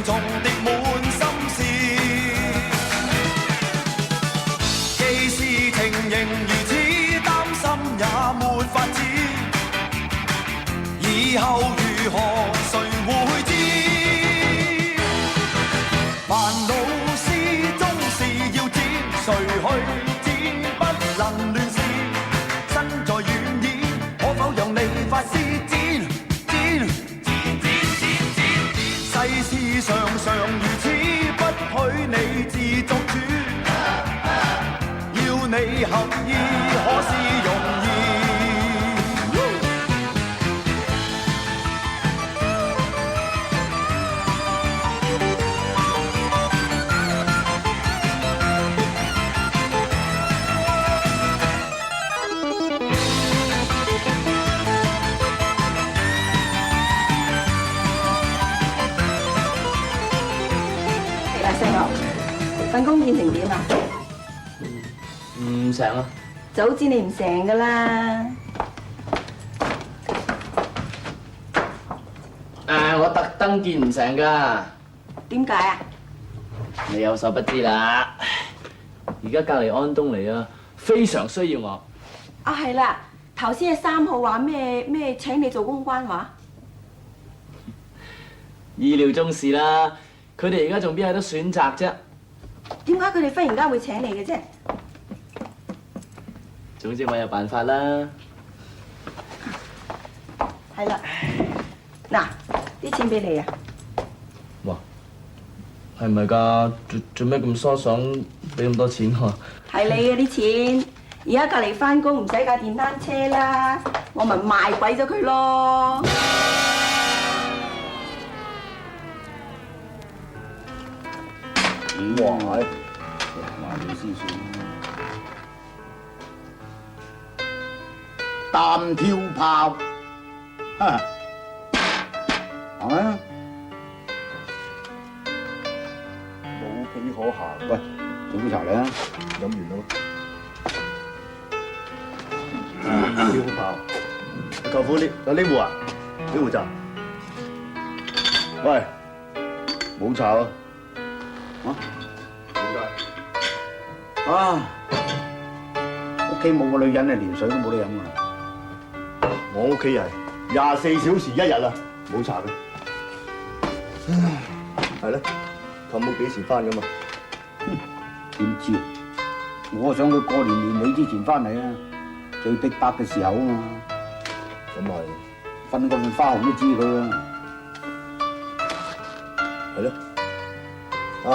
中的滿心事。既是情形如此，擔心也沒法子。以後如何，誰會知？煩惱事終是要剪，誰去剪不能亂試。身在遠耳，可否讓你發施剪？世事常常如此，不許你自作主。要你合意，可是容易。細牛，份工變成點啊？唔成啊！早知你唔成噶啦。我特登見唔成噶。點解啊？你有所不知啦，而家隔離安東尼啊，非常需要我。啊係啦，頭先係3號話咩請你做公關話？意料中事啦，佢哋而家仲邊有得選擇啫？點解佢哋忽然間會請你嘅啫？總之我有辦法啦。係啦，嗱，啲錢俾你啊！哇，係咪㗎？做咩咁疏爽，俾咁多錢喎？係你嘅啲錢，而家隔離翻工唔使架電單車啦，我咪賣鬼咗佢咯。哇！慢啲先算。單挑炮，啊，係咪？冇幾可行。喂，做杯茶嚟啊！飲完咯。超炮，舅父呢？有呢壺啊？呢壺咋？喂，冇茶啊！啊？點解？啊！屋企冇個女人啊，連水都冇得飲啊！我屋企人24小時1日啊，冇茶嘅。唉，係咧，舅母幾時翻㗎嘛？點知？我想佢過年年尾之前翻嚟啊，最逼迫嘅時候啊嘛。咁係，瞓個花紅都知佢啊。係咯。阿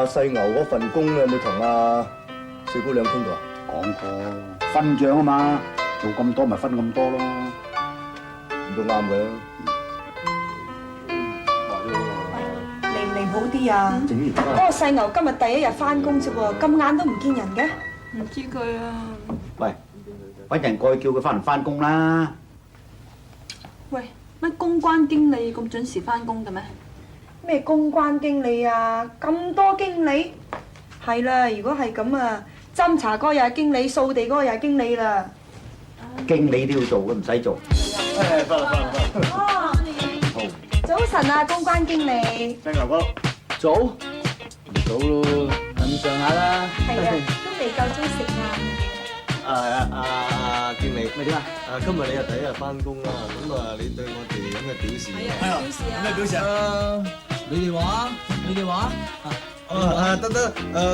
細牛嗰份工有冇同阿四姑娘傾過啊？講過分賬啊嘛，做咁多咪分咁多咯。咁都啱嘅。離唔離譜啲啊？嗰個細牛今日第一日翻工啫喎，咁晏都唔見人嘅。唔知佢啊。喂，揾人過去叫佢翻嚟翻工啦。喂，乜公關經理咁準時翻工嘅咩？咩公關經理啊？咁多經理？係啦，如果係咁啊，斟茶嗰個又係經理，掃地嗰個又係經理啦。經理都要做嘅，唔使做。誒，翻啦。哦，早晨啊，公關經理。細牛哥，早唔早咯，咁上下啦。係啊，都未夠鐘食晏。經理，咪點啊？今日你係第一日翻工啦，咁你對我哋有咩表示？係啊，表示啊。有咩表示啊？你哋話得，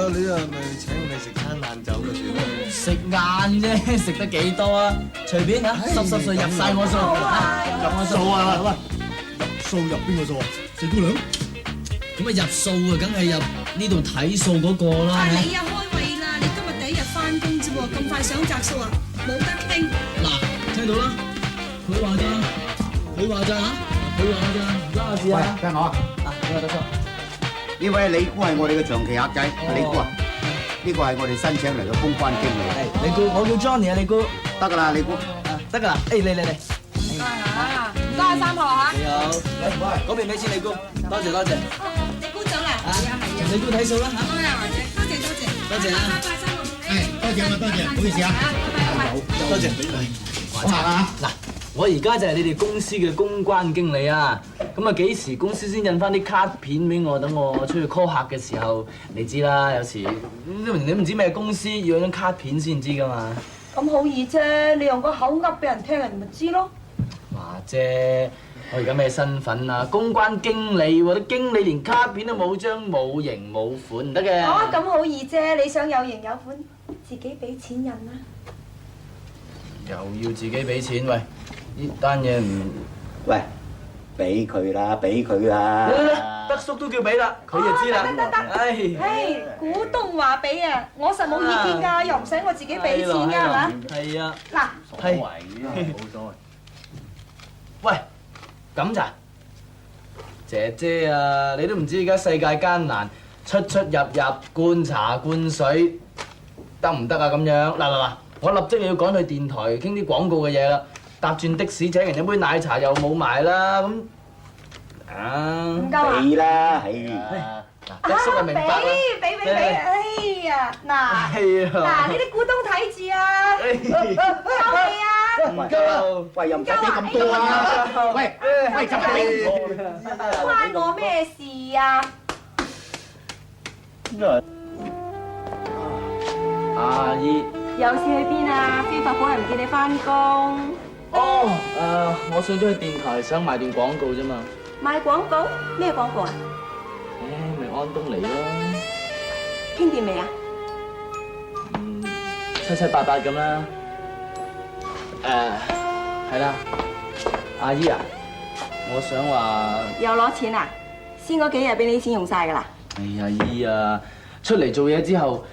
你咪請我哋食餐晏晝嘅算啦。食晏啫，食得幾多啊？隨便啊，濕碎入晒我數，入我數啊！喂，數入邊個數啊？四姑娘？咁啊入數啊，梗係入呢度睇數嗰個啦。你啊開胃啦！你今日第一日翻工啫喎，咁快想摘數啊？冇得傾。嗱，聽到啦，佢話咋？佢話咋？唔關我事喂，啊！聽我啊！你話得叔。呢位李姑係我哋嘅長期客仔，李姑啊，呢個係我哋新請嚟嘅公關經理。你估我叫 Johnny 啊，你估得㗎啦，李姑。得㗎啦？誒嚟。唔該啊，3號嚇。你好，嚟嗰邊俾錢你估，多謝。你估咗啦？係啊。你估睇數啦嚇。多謝或者多謝。多謝啊！拜3號。多謝，唔好意思啊。多謝。我行啦。嗱，我而家就係你哋公司嘅公關經理啊！咁啊，幾時公司先印翻啲卡片俾我，等我出去 call 客嘅時候，你知啦。有時你唔知咩公司要有張卡片先知噶嘛。咁好易啫，你用個口噏俾人聽，人咪知咯。華姐，我而家咩身份啊？公關經理喎，啲經理連卡片都冇張，冇型冇款唔得嘅。哦，咁好易啫，你想有型有款，自己俾錢印啦。又要自己俾錢，喂！呢單嘢唔〜喂，俾佢啦，俾佢啦。德叔都叫俾啦，佢就知啦。得。唉，股東話俾啊，我實冇意見㗎，又唔使我自己俾錢㗎，係嘛？係啊。嗱，係。冇所謂。喂，咁咋？姐姐啊，你都唔知而家世界艱難，出入入，灌茶灌水，得唔得啊？咁樣嗱，我立即要趕去電台傾啲廣告嘅嘢啦。搭轉的士請人飲杯奶茶又冇埋啦，咁唔夠啊？俾啦，係。嗱，德叔就明白啦。俾，哎呀，嗱，呢啲股東睇住啊，夠未啊？唔夠，喂，又唔使俾咁多啊！喂，就係俾關我咩事啊？阿姨。有事去邊啊？飛髮鋪又唔見你翻工。我上咗去電台想賣段廣告啫嘛。賣廣告？咩廣告啊？咪安東尼咯。傾掂未啊？7七8八咁啦。係啦。阿姨啊，我想話。又攞錢啊？先嗰幾日俾你啲錢用晒㗎啦。哎呀，姨啊，出嚟做嘢之後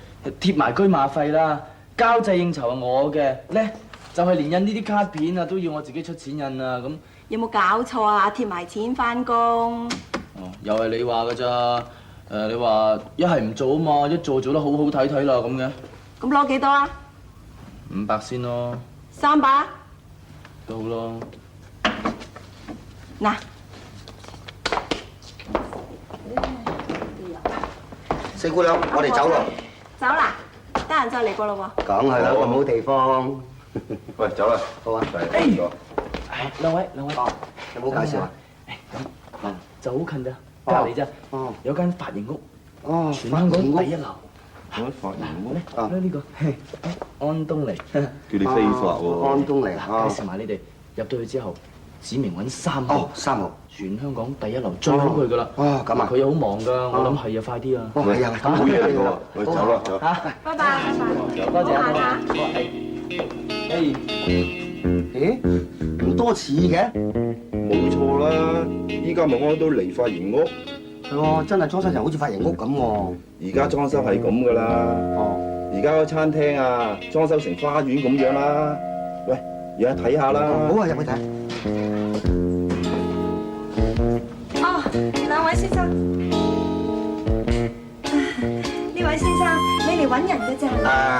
貼埋車馬費啦。交際應酬係我嘅咧，就係連印呢啲卡片啊，都要我自己出錢印啊咁。有冇搞錯啊？貼埋錢翻工。哦，又係你話㗎咋？你話一係唔做啊嘛，一做做得好好睇睇啦咁嘅。咁攞幾多啊？500先咯。300？都好咯。嗱。四姑娘，我哋走咯。走啦。得閒再嚟過咯喎。梗係啦，咁好地方。喂，走啦。好啊。兩位，有冇介紹啊？咁就好近咋，隔離咋。有間髮型屋。全香港第一樓。嗰啲髮型屋咧呢個安東尼。叫你飛髮喎。安東尼介紹埋你哋入到去之後，指明揾3號。3號。全香港第一樓最好去㗎啦。咁啊。佢又好忙㗎，我諗係啊，快啲啊。係啊，好嘢嚟㗎喎。喂，走啦，走。拜拜。多謝啊。咦？唔多似嘅。冇錯啦，依家咪安東尼髮型屋。係喎，真係裝修就好似髮型屋咁喎。而家裝修係咁㗎啦。而家個餐廳啊，裝修成花園咁樣啦。喂，而家睇下啦。好啊，入去睇。兩位先生，呢位先生，你嚟揾人嘅咋？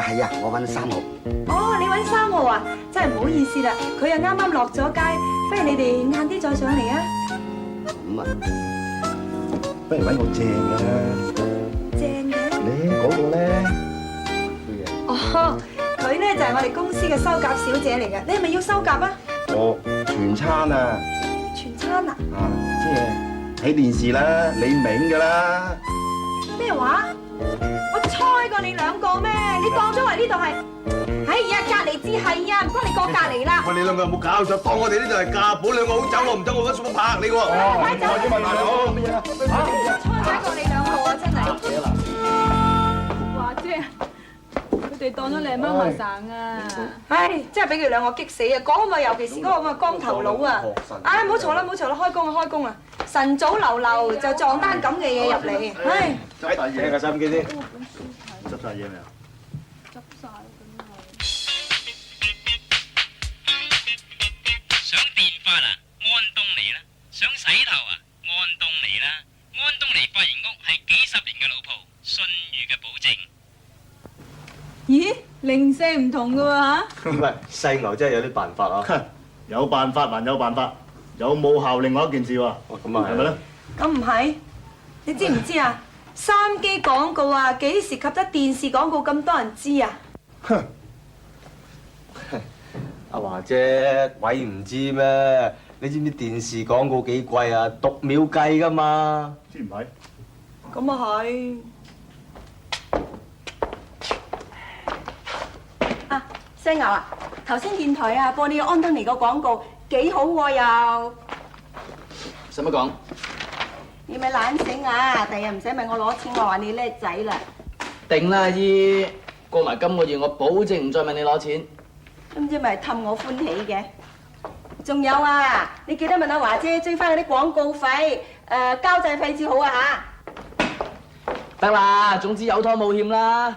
係啊，我揾3號。哦，你揾3號啊？真係唔好意思啦，佢又啱啱落咗街，不如你哋晏啲再上嚟啊。咁啊，不如揾個正嘅。正嘅？你嗰個咧？哦，佢咧就係我哋公司嘅收甲小姐嚟嘅，你係咪要收甲啊？哦，全餐啊！全餐啊？即係睇電視啦，你明㗎啦。咩話？我猜過你兩個咩？你當咗為呢度係？哎呀，隔離至係啊，唔該你過隔離啦。喂，你兩個有冇搞錯？當我哋呢度係嫁寶，兩個好走喎，唔走我揾數拍你喎。快走！快啲問大佬。猜過你兩個啊，真係。華姐，佢哋當咗你係媽媽生啊！唉，真係俾佢兩個激死啊！嗰個咪尤其是嗰個咁嘅光頭佬啊！唉，唔好嘈啦，唔好嘈啦，開工啊，開工啊！晨早流流就撞單咁嘅嘢入嚟，唉！執晒嘢，個收音機先。執晒嘢未啊？執晒真係。想電髮啊？安東尼啦。想洗頭啊？安東尼啦。安東尼髮型屋係幾十年嘅老鋪，信譽嘅保證。咦，零舍唔同㗎喎嚇！喂，細牛真係有啲辦法啊！有辦法還有辦法，有冇效另外一件事喎。咁啊係咪咧？咁唔係，你知唔知啊？三機廣告啊，幾時及得電視廣告咁多人知啊？阿華姐，鬼唔知咩？你知唔知電視廣告幾貴啊？讀秒計㗎嘛。知唔係？咁啊係。啊，西牛啊，頭先電台啊播你個安東尼個廣告幾好喎又。使乜講？你咪懶醒啊！第日唔使問我攞錢，我話你叻仔啦。定啦，阿姨，過埋今個月我保證唔再問你攞錢。都唔知咪氹我歡喜嘅。仲有啊，你記得問阿華姐追翻嗰啲廣告費、交際費至好啊嚇。得啦，總之有拖冇欠啦。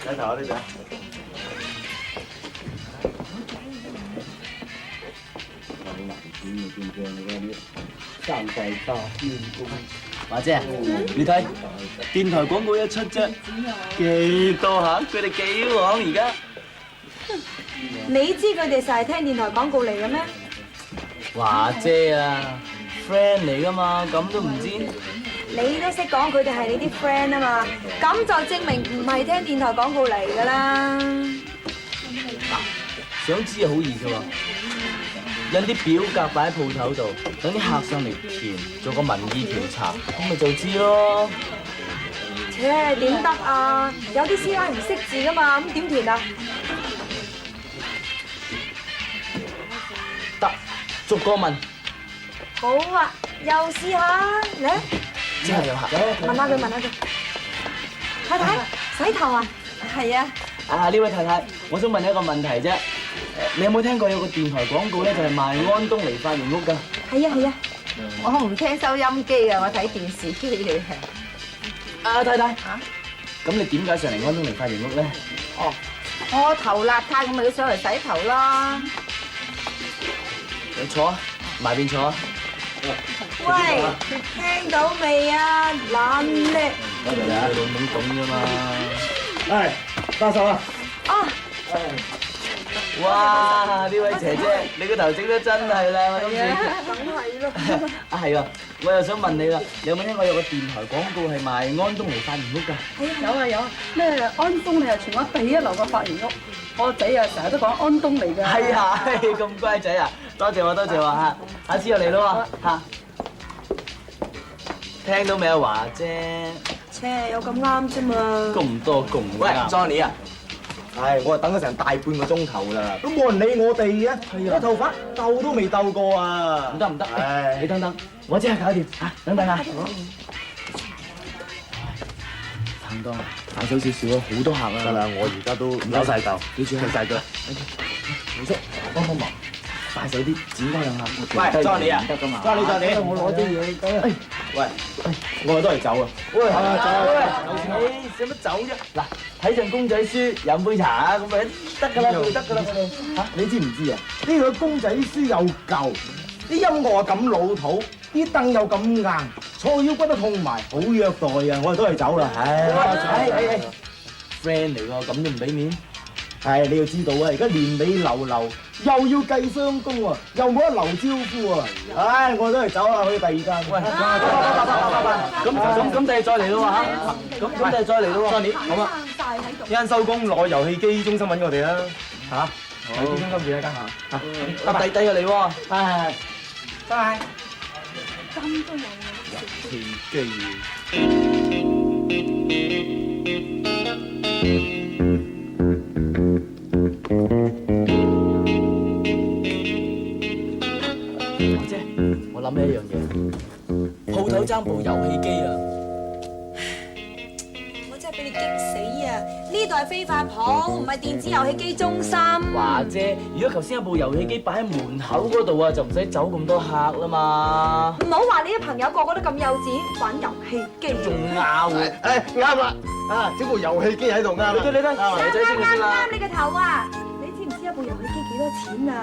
睇頭啊呢隻。華姐，你睇電台廣告一出啫，幾多下？佢哋幾旺而家？你知佢哋成日聽電台廣告嚟嘅咩？華姐啊 ，friend 嚟噶嘛，咁都唔知？你都識講佢哋係你啲 friend 啊嘛，咁就證明唔係聽電台廣告嚟㗎啦。想知啊，好易啫喎，印啲表格擺喺鋪頭度，等啲客上嚟填，做個民意調查，咁咪就知咯。切，點得啊？有啲師奶唔識字㗎嘛，咁點填啊？得，逐個問。好啊，又試下嚟。真係有客。問下佢，問下佢。太太，洗頭啊？係啊。啊，呢位太太，我想問你一個問題啫。你有冇聽過有個電台廣告咧，就係賣安東尼髮型屋㗎？係啊係啊。我唔聽收音機啊，我睇電視機嚟。啊，太太。咁你點解上嚟安東尼髮型屋咧？哦，我頭邋遢，咁咪要上嚟洗頭啦。你坐啊，埋邊坐啊。喂，聽到未啊？懶叻。多謝啊，老懵懂啫嘛。係，打手啊！啊！哇！呢位姐姐，你個頭整得真係靚啊！今次。梗係咯。啊係啊，我又想問你啦，你有冇聽過有個電台廣告係賣安東尼髮型屋㗎？有啊有啊，咩安東尼係全港第一流嘅髮型屋，我個仔啊成日都講安東尼㗎。係啊，咁乖仔啊！多謝喎，多謝喎嚇，下次又嚟咯喎嚇。聽到未啊，華姐？切，有咁啱啫嘛。咁多咁喂啱。 ，Johnny 啊！唉，我等咗成大半個鐘頭啦，都冇人理我哋嘅。係啊，啲頭髮鬥都未鬥過啊！唔得唔得，唉你等等，我即刻搞掂嚇，等等啊！撐多，快手少少啊，好多客啊！得啦，我而家都唔扭晒頭，記住食晒腳。老叔幫幫忙，快手啲剪多兩下。喂，Johnny 啊唔得㗎嘛，Johnny，我攞啲嘢得啦。喂，我都係走啊！喂，喂，使乜走啫？嗱，睇陣公仔書，飲杯茶啊，咁咪得㗎啦，佢哋得㗎啦，佢哋嚇。你知唔知啊？呢個公仔書又舊，啲音樂又咁老土，啲凳又咁硬，坐腰骨都痛埋，好虐待啊！我哋都係走啦，唉，friend 嚟㗎，咁都唔俾面？係你要知道啊！而家年尾流流，又要計雙工啊，又冇得留招呼啊！唉，我都係走啦，去第二間。喂，咁第日再嚟咯喎嚇，咁第日再嚟咯喎。Johnny，好啊，一陣收工落遊戲機中心揾我哋啦，嚇！遊戲機中心住一間嚇，啊，第日嚟喎。係，拜。咁都有遊戲機。華姐，我諗起一樣嘢，鋪頭爭部遊戲機啊！我真係俾你激死啊！呢度係飛髮鋪，唔係電子遊戲機中心。華姐，如果頭先有部遊戲機擺喺門口嗰度啊，就唔使走咁多客啦嘛。唔好話你啲朋友個個都咁幼稚，玩遊戲機。仲拗喎？誒啱啦，啊整部遊戲機喺度啱啦。你睇，仔先先啦。啱你個頭啊！你知唔知一部遊戲機幾多錢啊？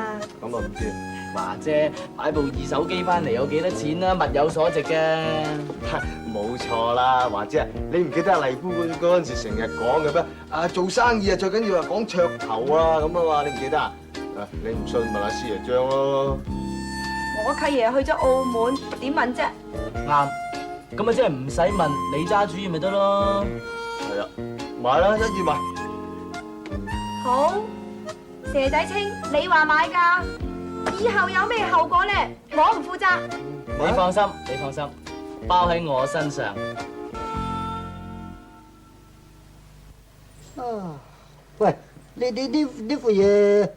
咁我唔知。華姐買部二手機翻嚟有幾多錢啦？物有所值嘅。冇錯啦，華姐，你唔記得阿麗姑嗰陣時成日講嘅咩？啊，做生意啊，最緊要係講噱頭啊，咁啊嘛，你唔記得啊？啊，你唔信問下師爺張咯。我契爺去咗澳門，點問啫？啱，咁啊即係唔使問，你揸主意咪得咯。係啊，買啦，一於買。好，蛇仔清，你話買㗎，以後有咩後果咧，我唔負責。你放心，你放心，包喺我身上。啊，喂，呢副嘢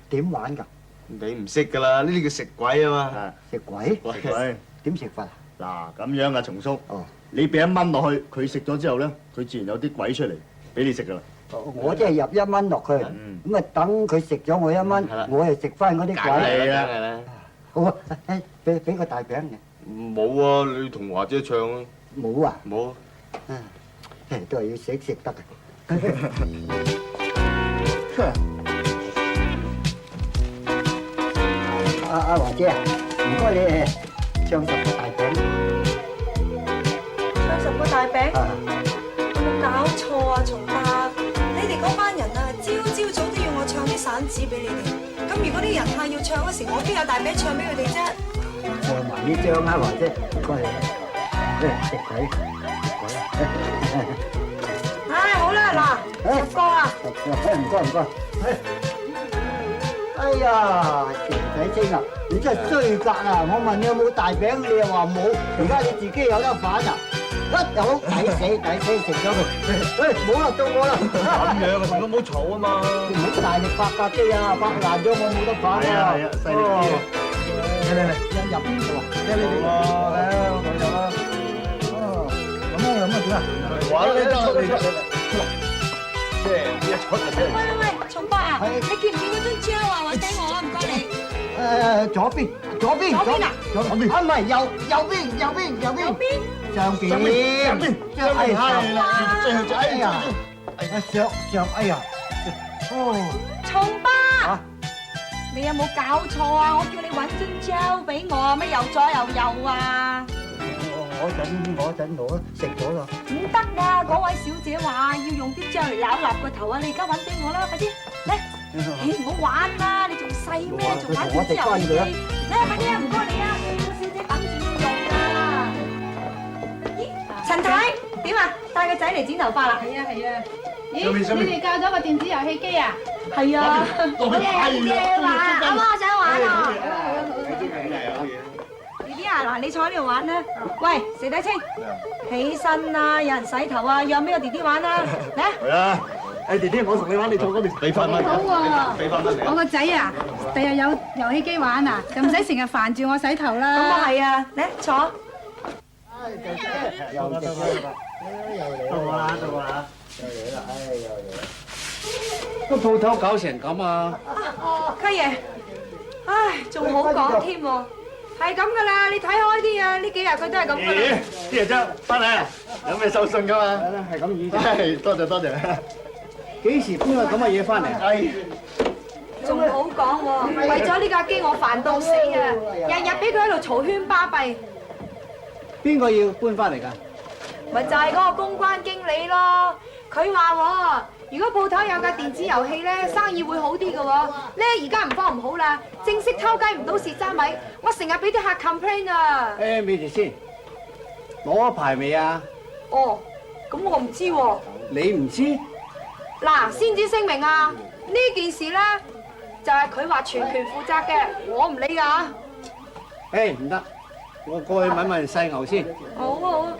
點玩㗎？你唔識㗎啦，呢啲叫食鬼啊嘛。食鬼？食鬼點食法啊？嗱，咁樣啊，松叔。哦。你俾1蚊落去，佢食咗之後咧，佢自然有啲鬼出嚟俾你食㗎啦。我即係入1蚊落去，咁啊等佢食咗我1蚊，我又食翻嗰啲鬼。係啦。好啊，俾個大餅嘅。冇啊，你同華姐唱啊。冇啊？冇。都係要食得嘅。阿華姐啊，唔該你唱10個大餅。唱10個大餅？有冇搞錯啊，松伯？你哋嗰班人啊，朝早都要我唱啲散紙俾你哋。咁如果啲人客要唱嗰時，我邊有大餅唱俾佢哋啫？唱埋呢張啊，華姐，唔該你。食鬼。唉，好啦，嗱，10個啊。唔該。哎呀，蛇仔清啊，你真係衰格啊！我問你有冇大餅，你又話冇，而家你自己有得反啊！一有抵死食咗佢。喂，冇啦，到我啦。咁樣啊，同佢唔好嘈啊嘛。唔好大力拍架機啊，拍爛咗我冇得反啊！係啊，細力啲。嚟，入邊度啊？你哋入啦。咁點啊？玩你出嚟。即係一出就俾人。喂，松伯啊，你見唔見嗰張張啊？揾俾我啊，唔該你。左邊。左邊啊？啊，唔係右邊。上邊。哎呀！哎呀！哦。松伯，你有冇搞錯啊？我叫你揾張張俾我啊，咩又左又右啊？嗰陣我食咗啦。唔得啊！嗰位小姐話要用啲醬嚟咬立個頭啊！你而家揾俾我啦，快啲嚟！你唔好玩啦！你仲細咩？仲玩電子遊戲機？嚟快啲啊！唔該你啊！個小姐等住要用啊！咦，陳太點啊？帶個仔嚟剪頭髮啦？係啊。咦，你哋教咗個電子遊戲機啊？係啊。耶玩，阿媽我想玩啊！嗱，你坐喺呢度玩啦。喂，蛇仔清，起身啦！有人洗頭啊，讓俾個弟弟玩啦。嚟啊！係啊！誒，弟弟，我同你玩，你坐嗰邊。俾5蚊。好喎。俾5蚊你。我個仔啊，第日有遊戲機玩啊，就唔使成日煩住我洗頭啦。咁啊係啊，嚟坐。又嚟啦！到我啦！又嚟啦！又嚟。個鋪頭搞成咁啊！契爺，唉，仲好講添喎。係咁噶啦，你睇開啲啊！呢幾日佢都係咁噶啦。啲人啫，翻嚟啊！有咩收信噶嘛？係咁意思。係，多謝。幾時搬個咁嘅嘢翻嚟？仲好講喎，為咗呢架機我煩到死啊！日日俾佢喺度嘈喧巴閉。邊個要搬翻嚟㗎？咪就係嗰個公關經理咯。佢話喎，如果鋪頭有架電子遊戲咧，生意會好啲嘅喎。咧而家唔方唔好啦，正式偷雞唔到蝕渣米，我成日俾啲客 complain 啊。誒，咪住先，攞咗牌未啊？哦，咁我唔知喎。你唔知？嗱，先至聲明啊，呢件事咧就係佢話全權負責嘅，我唔理㗎。誒，唔得，我過去問問細牛先。好啊好啊。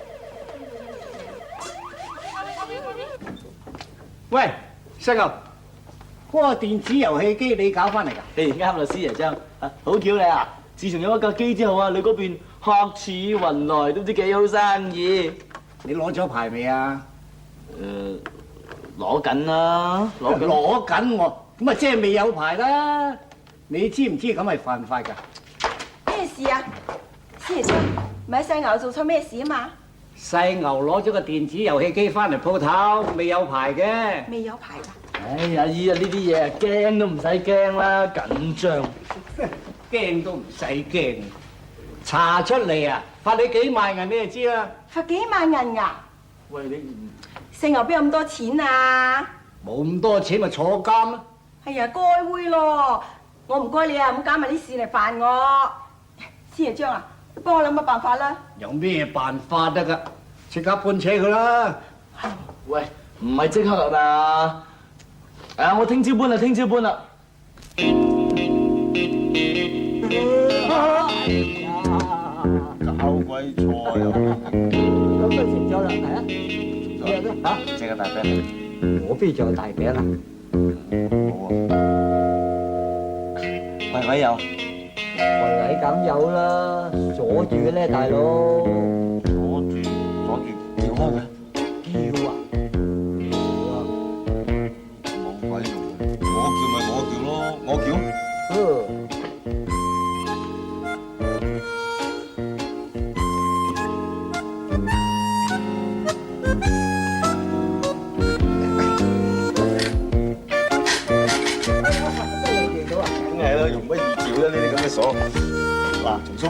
喂，細牛，嗰個電子遊戲機你搞翻嚟㗎？你啱啦，師爺張，好巧你啊！自從有一架機之後啊，你嗰邊客似雲來，都唔知幾好生意。你攞咗牌未啊？攞緊啦，攞緊我，咁啊即係未有牌啦。你知唔知咁係犯法㗎？咩事啊？師爺張，咪喺細牛做錯咩事啊嘛？細牛攞咗個電子遊戲機翻嚟鋪頭，未有牌嘅。未有牌㗎？哎呀，姨啊，呢啲嘢驚都唔使驚啦，緊張。驚都唔使驚。查出嚟啊，罰你幾萬銀你就知啦。罰幾萬銀啊？喂，你唔姓牛邊有咁多錢啊？冇咁多錢咪坐監啦。係呀，該會咯。我唔該你啊，唔好搞埋啲事嚟煩我。師爺張啊，你幫我諗乜辦法啦？有咩辦法得㗎？即刻搬車佢啦！喂，唔係即刻啊嘛？我聽朝搬啦，聽朝搬啦。搞鬼錯又咁都食咗啦，係啊？咩咧嚇？食個大餅。我邊仲有大餅啊？冇啊。維維有。維維咁有啦，鎖住嘅咧，大佬。阻住，叫開佢。叫啊！冇鬼用，我叫咪我叫咯，我叫。梗係啦，用乜易叫啦？呢啲咁嘅鎖。嗱，松叔，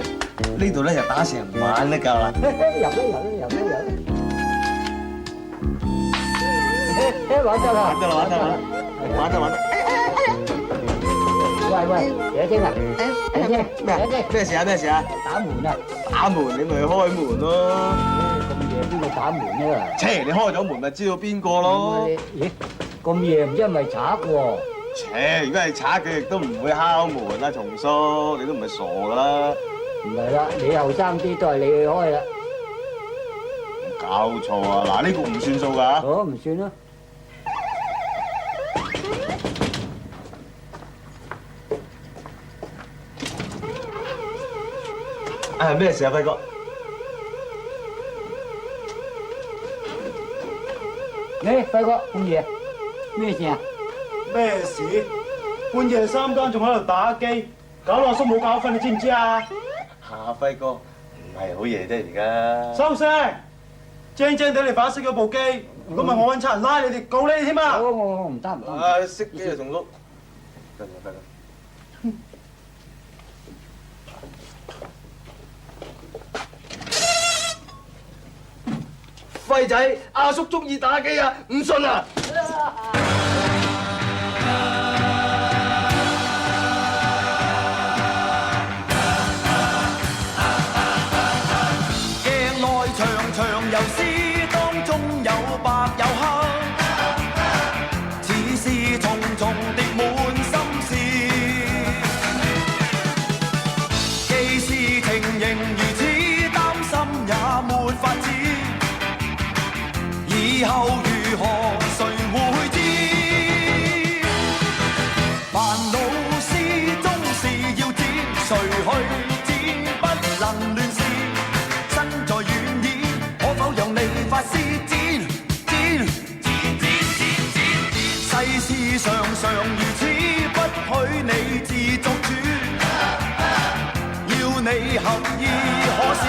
呢度咧就打成晚都夠啦。入啦！玩得啦！玩得。喂，姐姐啊！咩事啊？打門啊！打門你咪開門咯。咁夜邊個打門啊？切，你開咗門咪知道邊個咯。咦？咁夜唔知係咪賊喎？切，如果係賊佢亦都唔會敲門啦，松叔，你都唔係傻噶啦。唔係啦，你後生啲都係你去開啦。搞錯啊！嗱，呢個唔算數㗎。好，唔算啦。咩事啊，輝哥？輝哥，咁夜咩事啊？咩事？半夜3更仲喺度打機，搞到阿叔冇覺瞓，你知唔知啊？輝哥，唔係好夜啫，而家。收聲！正地你反熄咗部機，如果唔係我揾差人拉你哋告你添啊！我唔得。熄機啊，松叔。得啦。輝仔，阿叔中意打機啊，唔信啊！鏡內長遊絲，當中有白有黑，似是重重滴滿心事。既是情形如此，擔心也沒法子。以後如何，誰會知？煩惱事終是要剪，誰去剪不能亂試。身在遠矣，可否讓你發絲剪？世事常如此，不許你自作主。要你合意，可是